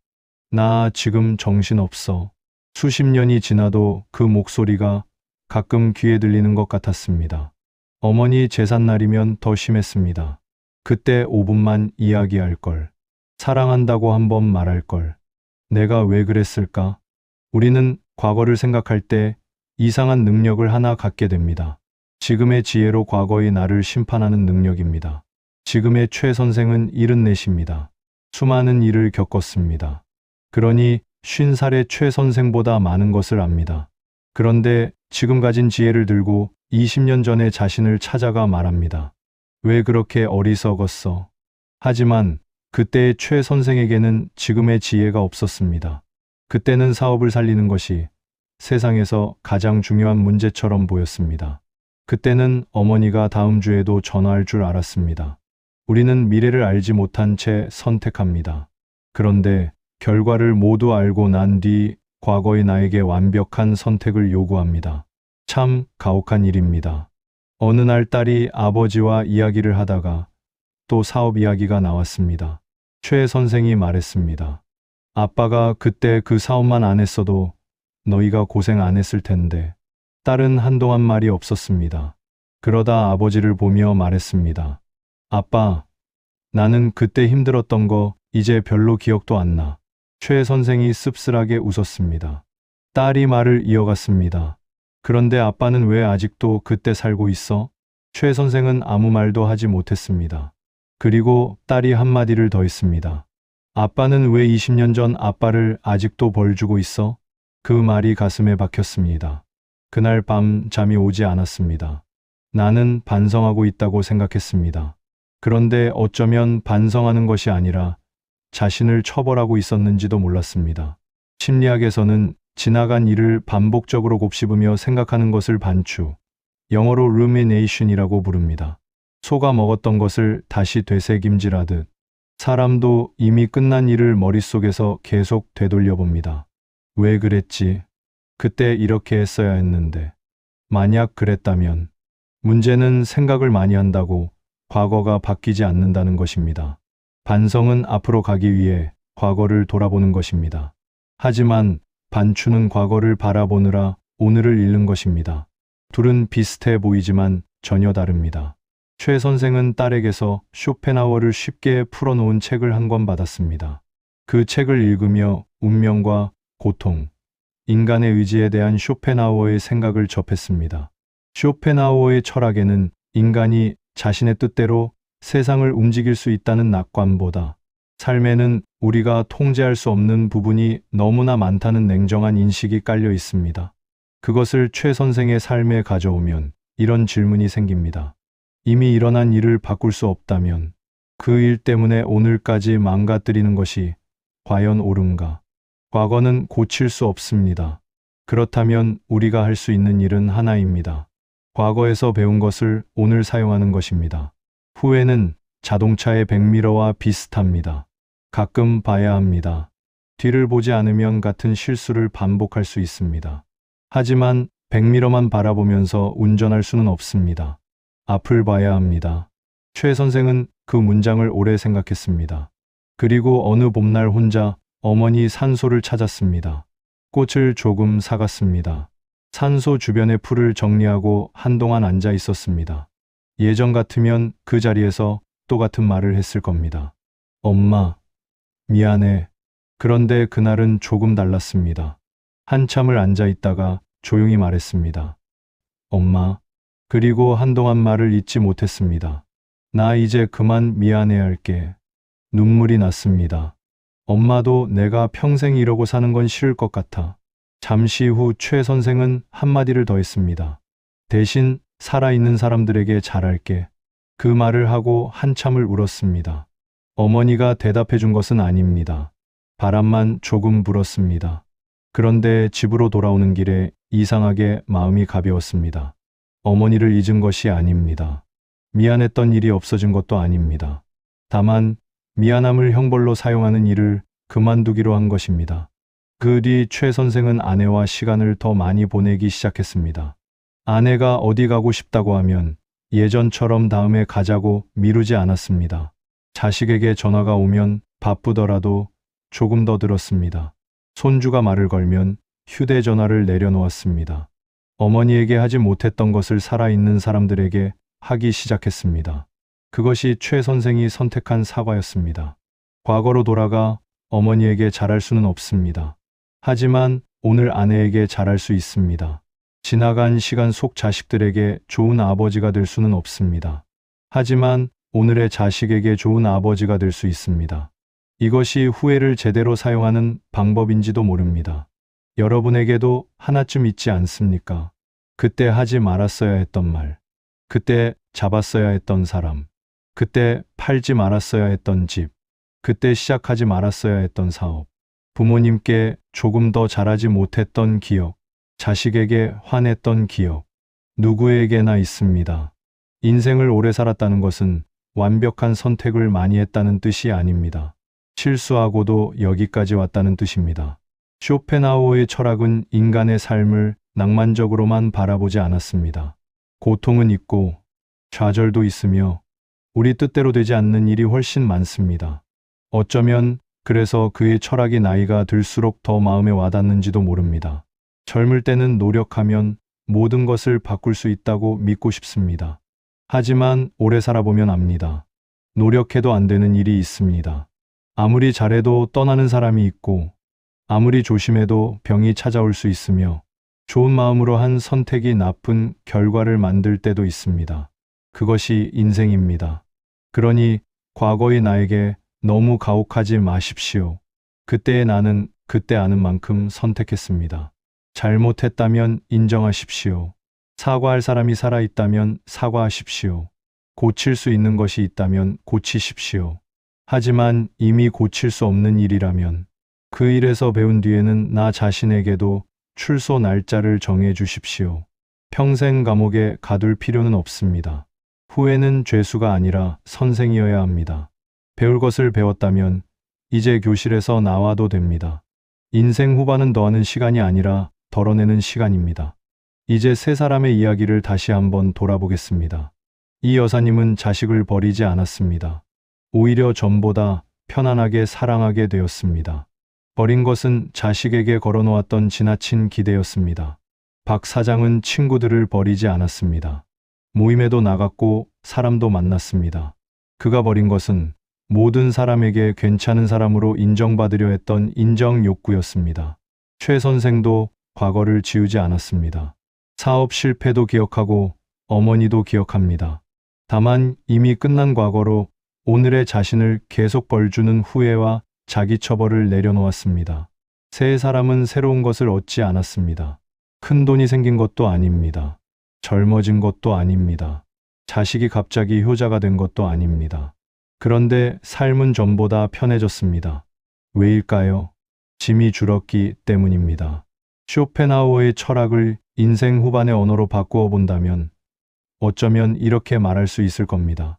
나 지금 정신없어. 수십 년이 지나도 그 목소리가 가끔 귀에 들리는 것 같았습니다. 어머니 제삿날이면 더 심했습니다. 그때 5분만 이야기할 걸. 사랑한다고 한번 말할 걸. 내가 왜 그랬을까? 우리는 과거를 생각할 때 이상한 능력을 하나 갖게 됩니다. 지금의 지혜로 과거의 나를 심판하는 능력입니다. 지금의 최 선생은 74입니다. 수많은 일을 겪었습니다. 그러니 50살의 최 선생보다 많은 것을 압니다. 그런데 지금 가진 지혜를 들고 20년 전의 자신을 찾아가 말합니다. 왜 그렇게 어리석었어? 하지만 그때의 최 선생에게는 지금의 지혜가 없었습니다. 그때는 사업을 살리는 것이 세상에서 가장 중요한 문제처럼 보였습니다. 그때는 어머니가 다음 주에도 전화할 줄 알았습니다. 우리는 미래를 알지 못한 채 선택합니다. 그런데 결과를 모두 알고 난 뒤 과거의 나에게 완벽한 선택을 요구합니다. 참 가혹한 일입니다. 어느 날 딸이 아버지와 이야기를 하다가 또 사업 이야기가 나왔습니다. 최 선생이 말했습니다. 아빠가 그때 그 사업만 안 했어도 너희가 고생 안 했을 텐데. 딸은 한동안 말이 없었습니다. 그러다 아버지를 보며 말했습니다. 아빠, 나는 그때 힘들었던 거 이제 별로 기억도 안 나. 최 선생이 씁쓸하게 웃었습니다. 딸이 말을 이어갔습니다. 그런데 아빠는 왜 아직도 그때 살고 있어? 최 선생은 아무 말도 하지 못했습니다. 그리고 딸이 한마디를 더 했습니다. 아빠는 왜 20년 전 아빠를 아직도 벌 주고 있어? 그 말이 가슴에 박혔습니다. 그날 밤 잠이 오지 않았습니다. 나는 반성하고 있다고 생각했습니다. 그런데 어쩌면 반성하는 것이 아니라 자신을 처벌하고 있었는지도 몰랐습니다. 심리학에서는 지나간 일을 반복적으로 곱씹으며 생각하는 것을 반추, 영어로 rumination이라고 부릅니다. 속아 먹었던 것을 다시 되새김질하듯 사람도 이미 끝난 일을 머릿속에서 계속 되돌려봅니다. 왜 그랬지? 그때 이렇게 했어야 했는데. 만약 그랬다면 문제는 생각을 많이 한다고 과거가 바뀌지 않는다는 것입니다. 반성은 앞으로 가기 위해 과거를 돌아보는 것입니다. 하지만 반추는 과거를 바라보느라 오늘을 잃는 것입니다. 둘은 비슷해 보이지만 전혀 다릅니다. 최 선생은 딸에게서 쇼펜하우어를 쉽게 풀어놓은 책을 한 권 받았습니다. 그 책을 읽으며 운명과 고통, 인간의 의지에 대한 쇼펜하우어의 생각을 접했습니다. 쇼펜하우어의 철학에는 인간이 자신의 뜻대로 세상을 움직일 수 있다는 낙관보다 삶에는 우리가 통제할 수 없는 부분이 너무나 많다는 냉정한 인식이 깔려 있습니다. 그것을 최 선생의 삶에 가져오면 이런 질문이 생깁니다. 이미 일어난 일을 바꿀 수 없다면 그 일 때문에 오늘까지 망가뜨리는 것이 과연 옳은가? 과거는 고칠 수 없습니다. 그렇다면 우리가 할 수 있는 일은 하나입니다. 과거에서 배운 것을 오늘 사용하는 것입니다. 후회는 자동차의 백미러와 비슷합니다. 가끔 봐야 합니다. 뒤를 보지 않으면 같은 실수를 반복할 수 있습니다. 하지만 백미러만 바라보면서 운전할 수는 없습니다. 앞을 봐야 합니다. 최 선생은 그 문장을 오래 생각했습니다. 그리고 어느 봄날 혼자 어머니 산소를 찾았습니다. 꽃을 조금 사갔습니다. 산소 주변의 풀을 정리하고 한동안 앉아 있었습니다. 예전 같으면 그 자리에서 똑같은 말을 했을 겁니다. 엄마, 미안해. 그런데 그날은 조금 달랐습니다. 한참을 앉아 있다가 조용히 말했습니다. 엄마. 그리고 한동안 말을 잇지 못했습니다. 나 이제 그만 미안해할게. 눈물이 났습니다. 엄마도 내가 평생 이러고 사는 건 싫을 것 같아. 잠시 후 최 선생은 한마디를 더 했습니다. 대신 살아있는 사람들에게 잘할게. 그 말을 하고 한참을 울었습니다. 어머니가 대답해 준 것은 아닙니다. 바람만 조금 불었습니다. 그런데 집으로 돌아오는 길에 이상하게 마음이 가벼웠습니다. 어머니를 잊은 것이 아닙니다. 미안했던 일이 없어진 것도 아닙니다. 다만 미안함을 형벌로 사용하는 일을 그만두기로 한 것입니다. 그 뒤 최 선생은 아내와 시간을 더 많이 보내기 시작했습니다. 아내가 어디 가고 싶다고 하면 예전처럼 다음에 가자고 미루지 않았습니다. 자식에게 전화가 오면 바쁘더라도 조금 더 들었습니다. 손주가 말을 걸면 휴대전화를 내려놓았습니다. 어머니에게 하지 못했던 것을 살아있는 사람들에게 하기 시작했습니다. 그것이 최 선생이 선택한 사과였습니다. 과거로 돌아가 어머니에게 잘할 수는 없습니다. 하지만 오늘 아내에게 잘할 수 있습니다. 지나간 시간 속 자식들에게 좋은 아버지가 될 수는 없습니다. 하지만 오늘의 자식에게 좋은 아버지가 될 수 있습니다. 이것이 후회를 제대로 사용하는 방법인지도 모릅니다. 여러분에게도 하나쯤 있지 않습니까? 그때 하지 말았어야 했던 말, 그때 잡았어야 했던 사람, 그때 팔지 말았어야 했던 집, 그때 시작하지 말았어야 했던 사업, 부모님께 조금 더 잘하지 못했던 기억, 자식에게 화냈던 기억, 누구에게나 있습니다. 인생을 오래 살았다는 것은 완벽한 선택을 많이 했다는 뜻이 아닙니다. 실수하고도 여기까지 왔다는 뜻입니다. 쇼펜하우어의 철학은 인간의 삶을 낭만적으로만 바라보지 않았습니다. 고통은 있고 좌절도 있으며 우리 뜻대로 되지 않는 일이 훨씬 많습니다. 어쩌면 그래서 그의 철학이 나이가 들수록 더 마음에 와닿는지도 모릅니다. 젊을 때는 노력하면 모든 것을 바꿀 수 있다고 믿고 싶습니다. 하지만 오래 살아보면 압니다. 노력해도 안 되는 일이 있습니다. 아무리 잘해도 떠나는 사람이 있고 아무리 조심해도 병이 찾아올 수 있으며 좋은 마음으로 한 선택이 나쁜 결과를 만들 때도 있습니다. 그것이 인생입니다. 그러니 과거의 나에게 너무 가혹하지 마십시오. 그때의 나는 그때 아는 만큼 선택했습니다. 잘못했다면 인정하십시오. 사과할 사람이 살아있다면 사과하십시오. 고칠 수 있는 것이 있다면 고치십시오. 하지만 이미 고칠 수 없는 일이라면 그 일에서 배운 뒤에는 나 자신에게도 출소 날짜를 정해 주십시오. 평생 감옥에 가둘 필요는 없습니다. 후회는 죄수가 아니라 선생이어야 합니다. 배울 것을 배웠다면 이제 교실에서 나와도 됩니다. 인생 후반은 더하는 시간이 아니라 덜어내는 시간입니다. 이제 세 사람의 이야기를 다시 한번 돌아보겠습니다. 이 여사님은 자식을 버리지 않았습니다. 오히려 전보다 편안하게 사랑하게 되었습니다. 버린 것은 자식에게 걸어놓았던 지나친 기대였습니다. 박 사장은 친구들을 버리지 않았습니다. 모임에도 나갔고 사람도 만났습니다. 그가 버린 것은 모든 사람에게 괜찮은 사람으로 인정받으려 했던 인정 욕구였습니다. 최 선생도 과거를 지우지 않았습니다. 사업 실패도 기억하고 어머니도 기억합니다. 다만 이미 끝난 과거로 오늘의 자신을 계속 벌주는 후회와 자기 처벌을 내려놓았습니다. 세 사람은 새로운 것을 얻지 않았습니다. 큰 돈이 생긴 것도 아닙니다. 젊어진 것도 아닙니다. 자식이 갑자기 효자가 된 것도 아닙니다. 그런데 삶은 전보다 편해졌습니다. 왜일까요? 짐이 줄었기 때문입니다. 쇼펜하우어의 철학을 인생 후반의 언어로 바꾸어 본다면 어쩌면 이렇게 말할 수 있을 겁니다.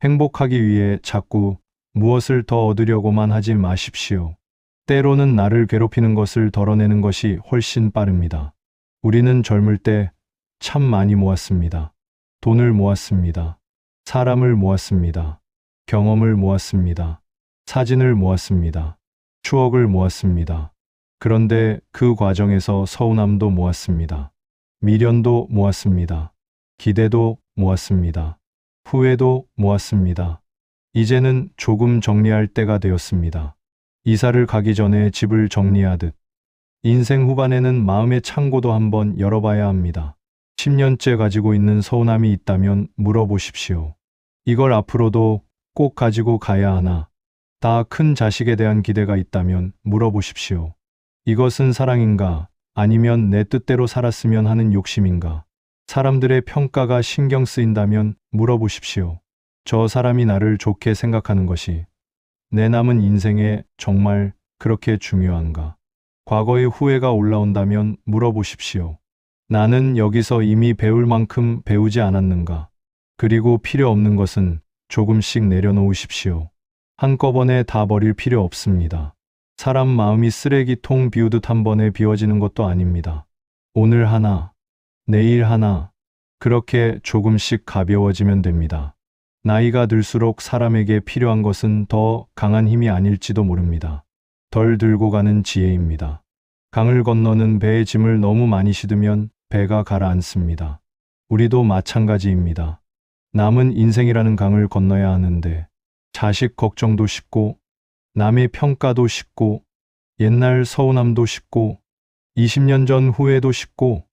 행복하기 위해 자꾸 무엇을 더 얻으려고만 하지 마십시오. 때로는 나를 괴롭히는 것을 덜어내는 것이 훨씬 빠릅니다. 우리는 젊을 때 참 많이 모았습니다. 돈을 모았습니다. 사람을 모았습니다. 경험을 모았습니다. 사진을 모았습니다. 추억을 모았습니다. 그런데 그 과정에서 서운함도 모았습니다. 미련도 모았습니다. 기대도 모았습니다. 후회도 모았습니다. 이제는 조금 정리할 때가 되었습니다. 이사를 가기 전에 집을 정리하듯 인생 후반에는 마음의 창고도 한번 열어봐야 합니다. 10년째 가지고 있는 서운함이 있다면 물어보십시오. 이걸 앞으로도 꼭 가지고 가야 하나? 다 큰 자식에 대한 기대가 있다면 물어보십시오. 이것은 사랑인가? 아니면 내 뜻대로 살았으면 하는 욕심인가? 사람들의 평가가 신경 쓰인다면 물어보십시오. 저 사람이 나를 좋게 생각하는 것이 내 남은 인생에 정말 그렇게 중요한가? 과거의 후회가 올라온다면 물어보십시오. 나는 여기서 이미 배울 만큼 배우지 않았는가? 그리고 필요 없는 것은 조금씩 내려놓으십시오. 한꺼번에 다 버릴 필요 없습니다. 사람 마음이 쓰레기통 비우듯 한 번에 비워지는 것도 아닙니다. 오늘 하나, 내일 하나, 그렇게 조금씩 가벼워지면 됩니다. 나이가 들수록 사람에게 필요한 것은 더 강한 힘이 아닐지도 모릅니다. 덜 들고 가는 지혜입니다. 강을 건너는 배의 짐을 너무 많이 싣으면 배가 가라앉습니다. 우리도 마찬가지입니다. 남은 인생이라는 강을 건너야 하는데 자식 걱정도 쉽고 남의 평가도 쉽고 옛날 서운함도 쉽고 20년 전 후회도 쉽고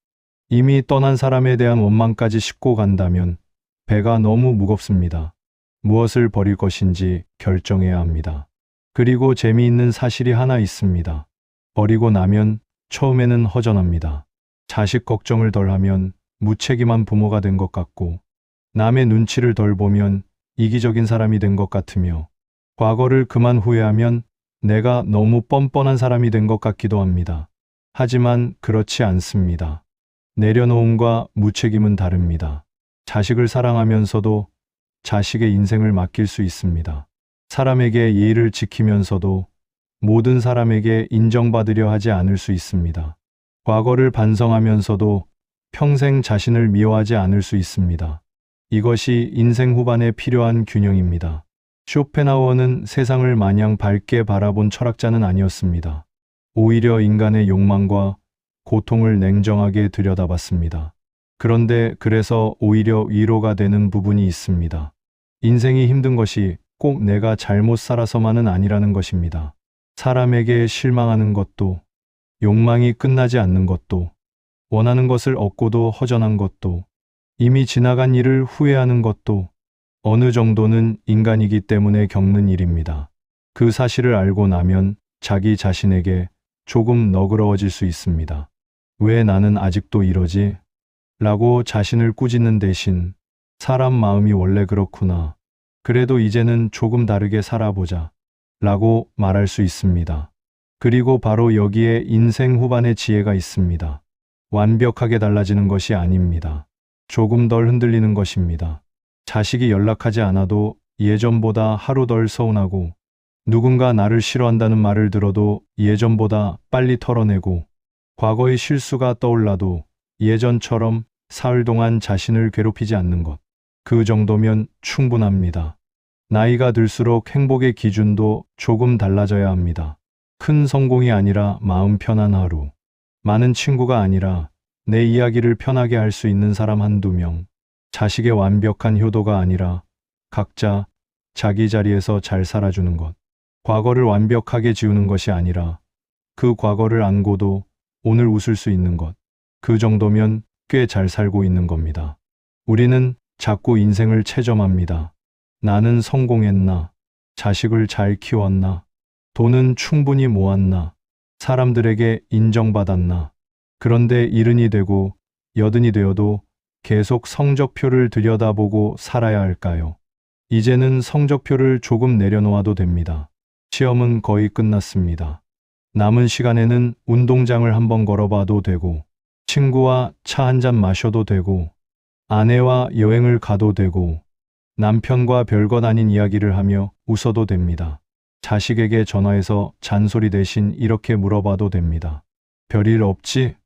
이미 떠난 사람에 대한 원망까지 싣고 간다면 배가 너무 무겁습니다. 무엇을 버릴 것인지 결정해야 합니다. 그리고 재미있는 사실이 하나 있습니다. 버리고 나면 처음에는 허전합니다. 자식 걱정을 덜 하면 무책임한 부모가 된 것 같고 남의 눈치를 덜 보면 이기적인 사람이 된 것 같으며 과거를 그만 후회하면 내가 너무 뻔뻔한 사람이 된 것 같기도 합니다. 하지만 그렇지 않습니다. 내려놓음과 무책임은 다릅니다. 자식을 사랑하면서도 자식의 인생을 맡길 수 있습니다. 사람에게 예의를 지키면서도 모든 사람에게 인정받으려 하지 않을 수 있습니다. 과거를 반성하면서도 평생 자신을 미워하지 않을 수 있습니다. 이것이 인생 후반에 필요한 균형입니다. 쇼펜하우어는 세상을 마냥 밝게 바라본 철학자는 아니었습니다. 오히려 인간의 욕망과 고통을 냉정하게 들여다봤습니다. 그런데 그래서 오히려 위로가 되는 부분이 있습니다. 인생이 힘든 것이 꼭 내가 잘못 살아서만은 아니라는 것입니다. 사람에게 실망하는 것도, 욕망이 끝나지 않는 것도, 원하는 것을 얻고도 허전한 것도, 이미 지나간 일을 후회하는 것도 어느 정도는 인간이기 때문에 겪는 일입니다. 그 사실을 알고 나면 자기 자신에게 조금 너그러워질 수 있습니다. 왜 나는 아직도 이러지? 라고 자신을 꾸짖는 대신 사람 마음이 원래 그렇구나. 그래도 이제는 조금 다르게 살아보자. 라고 말할 수 있습니다. 그리고 바로 여기에 인생 후반의 지혜가 있습니다. 완벽하게 달라지는 것이 아닙니다. 조금 덜 흔들리는 것입니다. 자식이 연락하지 않아도 예전보다 하루 덜 서운하고 누군가 나를 싫어한다는 말을 들어도 예전보다 빨리 털어내고 과거의 실수가 떠올라도 예전처럼 사흘 동안 자신을 괴롭히지 않는 것. 그 정도면 충분합니다. 나이가 들수록 행복의 기준도 조금 달라져야 합니다. 큰 성공이 아니라 마음 편한 하루. 많은 친구가 아니라 내 이야기를 편하게 할 수 있는 사람 한두 명. 자식의 완벽한 효도가 아니라 각자 자기 자리에서 잘 살아주는 것. 과거를 완벽하게 지우는 것이 아니라 그 과거를 안고도 오늘 웃을 수 있는 것. 그 정도면 꽤 잘 살고 있는 겁니다. 우리는 자꾸 인생을 채점합니다. 나는 성공했나? 자식을 잘 키웠나? 돈은 충분히 모았나? 사람들에게 인정받았나? 그런데 70이 되고 80이 되어도 계속 성적표를 들여다보고 살아야 할까요? 이제는 성적표를 조금 내려놓아도 됩니다. 시험은 거의 끝났습니다. 남은 시간에는 운동장을 한번 걸어봐도 되고, 친구와 차 한잔 마셔도 되고, 아내와 여행을 가도 되고, 남편과 별것 아닌 이야기를 하며 웃어도 됩니다. 자식에게 전화해서 잔소리 대신 이렇게 물어봐도 됩니다. 별일 없지?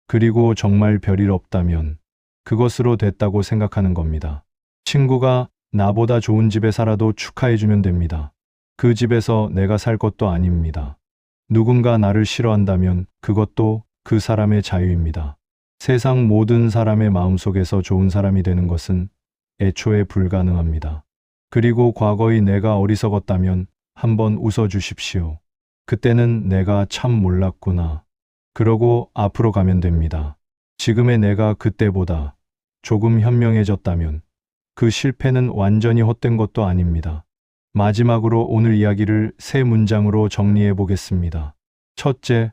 그리고 정말 별일 없다면 그것으로 됐다고 생각하는 겁니다. 친구가 나보다 좋은 집에 살아도 축하해주면 됩니다. 그 집에서 내가 살 것도 아닙니다. 누군가 나를 싫어한다면 그것도 그 사람의 자유입니다. 세상 모든 사람의 마음속에서 좋은 사람이 되는 것은 애초에 불가능합니다. 그리고 과거의 내가 어리석었다면 한번 웃어주십시오. 그때는 내가 참 몰랐구나. 그러고 앞으로 가면 됩니다. 지금의 내가 그때보다 조금 현명해졌다면 그 실패는 완전히 헛된 것도 아닙니다. 마지막으로 오늘 이야기를 세 문장으로 정리해 보겠습니다. 첫째,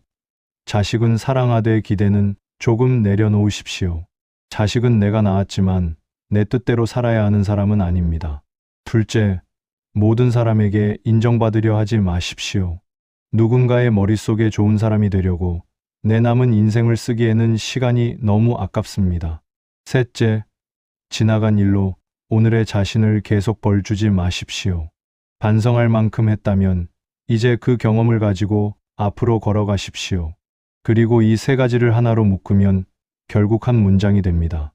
자식은 사랑하되 기대는 조금 내려놓으십시오. 자식은 내가 낳았지만 내 뜻대로 살아야 하는 사람은 아닙니다. 둘째, 모든 사람에게 인정받으려 하지 마십시오. 누군가의 머릿속에 좋은 사람이 되려고 내 남은 인생을 쓰기에는 시간이 너무 아깝습니다. 셋째, 지나간 일로 오늘의 자신을 계속 벌 주지 마십시오. 반성할 만큼 했다면 이제 그 경험을 가지고 앞으로 걸어가십시오. 그리고 이 세 가지를 하나로 묶으면 결국 한 문장이 됩니다.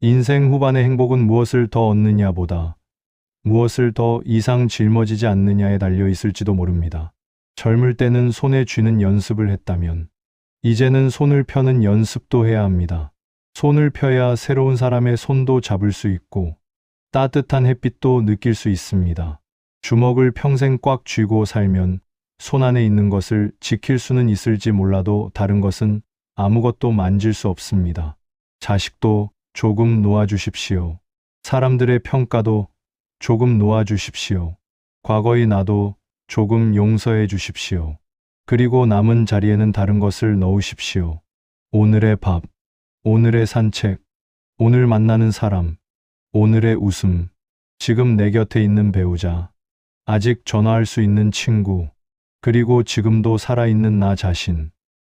인생 후반의 행복은 무엇을 더 얻느냐보다 무엇을 더 이상 짊어지지 않느냐에 달려 있을지도 모릅니다. 젊을 때는 손에 쥐는 연습을 했다면 이제는 손을 펴는 연습도 해야 합니다. 손을 펴야 새로운 사람의 손도 잡을 수 있고 따뜻한 햇빛도 느낄 수 있습니다. 주먹을 평생 꽉 쥐고 살면 손 안에 있는 것을 지킬 수는 있을지 몰라도 다른 것은 아무것도 만질 수 없습니다. 자식도 조금 놓아주십시오. 사람들의 평가도 조금 놓아주십시오. 과거의 나도 조금 용서해 주십시오. 그리고 남은 자리에는 다른 것을 넣으십시오. 오늘의 밥, 오늘의 산책, 오늘 만나는 사람, 오늘의 웃음, 지금 내 곁에 있는 배우자, 아직 전화할 수 있는 친구, 그리고 지금도 살아있는 나 자신.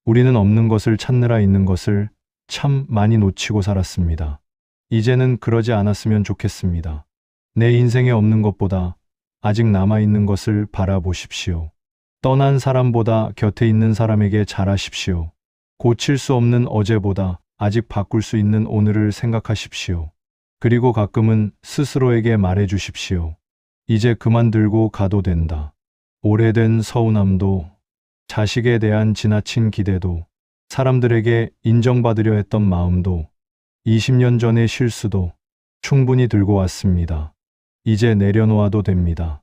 우리는 없는 것을 찾느라 있는 것을 참 많이 놓치고 살았습니다. 이제는 그러지 않았으면 좋겠습니다. 내 인생에 없는 것보다 아직 남아있는 것을 바라보십시오. 떠난 사람보다 곁에 있는 사람에게 잘하십시오. 고칠 수 없는 어제보다 아직 바꿀 수 있는 오늘을 생각하십시오. 그리고 가끔은 스스로에게 말해주십시오. 이제 그만 들고 가도 된다. 오래된 서운함도, 자식에 대한 지나친 기대도, 사람들에게 인정받으려 했던 마음도, 20년 전의 실수도 충분히 들고 왔습니다. 이제 내려놓아도 됩니다.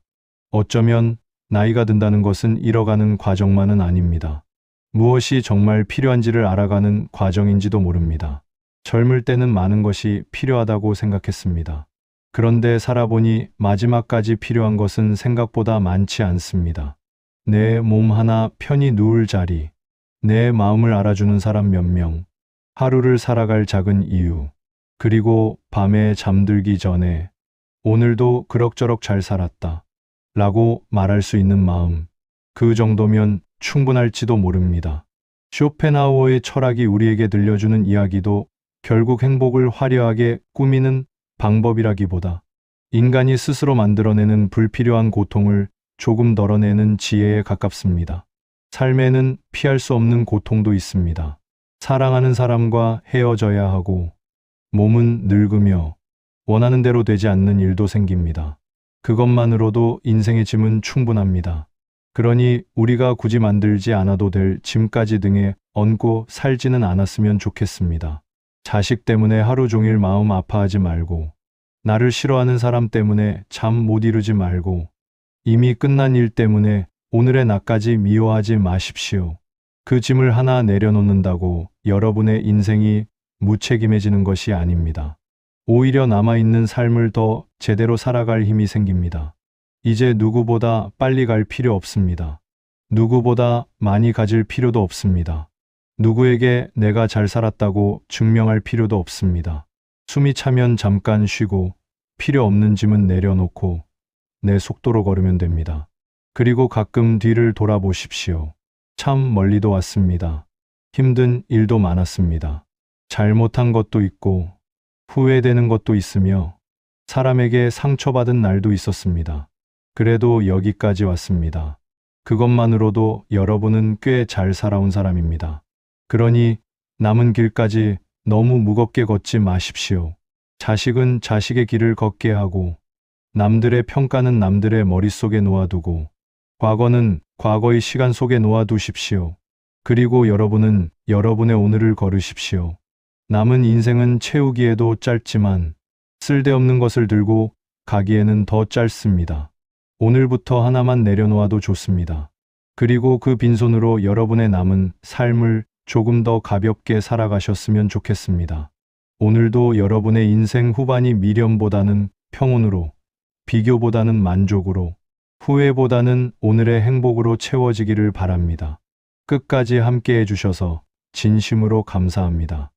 어쩌면 나이가 든다는 것은 잃어가는 과정만은 아닙니다. 무엇이 정말 필요한지를 알아가는 과정인지도 모릅니다. 젊을 때는 많은 것이 필요하다고 생각했습니다. 그런데 살아보니 마지막까지 필요한 것은 생각보다 많지 않습니다. 내 몸 하나 편히 누울 자리, 내 마음을 알아주는 사람 몇 명, 하루를 살아갈 작은 이유, 그리고 밤에 잠들기 전에 오늘도 그럭저럭 잘 살았다 라고 말할 수 있는 마음, 그 정도면 충분할지도 모릅니다. 쇼펜하우어의 철학이 우리에게 들려주는 이야기도 결국 행복을 화려하게 꾸미는 방법이라기보다 인간이 스스로 만들어내는 불필요한 고통을 조금 덜어내는 지혜에 가깝습니다. 삶에는 피할 수 없는 고통도 있습니다. 사랑하는 사람과 헤어져야 하고, 몸은 늙으며 원하는 대로 되지 않는 일도 생깁니다. 그것만으로도 인생의 짐은 충분합니다. 그러니 우리가 굳이 만들지 않아도 될 짐까지 등에 얹고 살지는 않았으면 좋겠습니다. 자식 때문에 하루 종일 마음 아파하지 말고, 나를 싫어하는 사람 때문에 잠 못 이루지 말고, 이미 끝난 일 때문에 오늘의 나까지 미워하지 마십시오. 그 짐을 하나 내려놓는다고 여러분의 인생이 무책임해지는 것이 아닙니다. 오히려 남아있는 삶을 더 제대로 살아갈 힘이 생깁니다. 이제 누구보다 빨리 갈 필요 없습니다. 누구보다 많이 가질 필요도 없습니다. 누구에게 내가 잘 살았다고 증명할 필요도 없습니다. 숨이 차면 잠깐 쉬고 필요 없는 짐은 내려놓고 내 속도로 걸으면 됩니다. 그리고 가끔 뒤를 돌아보십시오. 참 멀리도 왔습니다. 힘든 일도 많았습니다. 잘못한 것도 있고 후회되는 것도 있으며 사람에게 상처받은 날도 있었습니다. 그래도 여기까지 왔습니다. 그것만으로도 여러분은 꽤 잘 살아온 사람입니다. 그러니 남은 길까지 너무 무겁게 걷지 마십시오. 자식은 자식의 길을 걷게 하고 남들의 평가는 남들의 머릿속에 놓아두고 과거는 과거의 시간 속에 놓아두십시오. 그리고 여러분은 여러분의 오늘을 걸으십시오. 남은 인생은 채우기에도 짧지만 쓸데없는 것을 들고 가기에는 더 짧습니다. 오늘부터 하나만 내려놓아도 좋습니다. 그리고 그 빈손으로 여러분의 남은 삶을 조금 더 가볍게 살아가셨으면 좋겠습니다. 오늘도 여러분의 인생 후반이 미련보다는 평온으로, 비교보다는 만족으로, 후회보다는 오늘의 행복으로 채워지기를 바랍니다. 끝까지 함께 해주셔서 진심으로 감사합니다.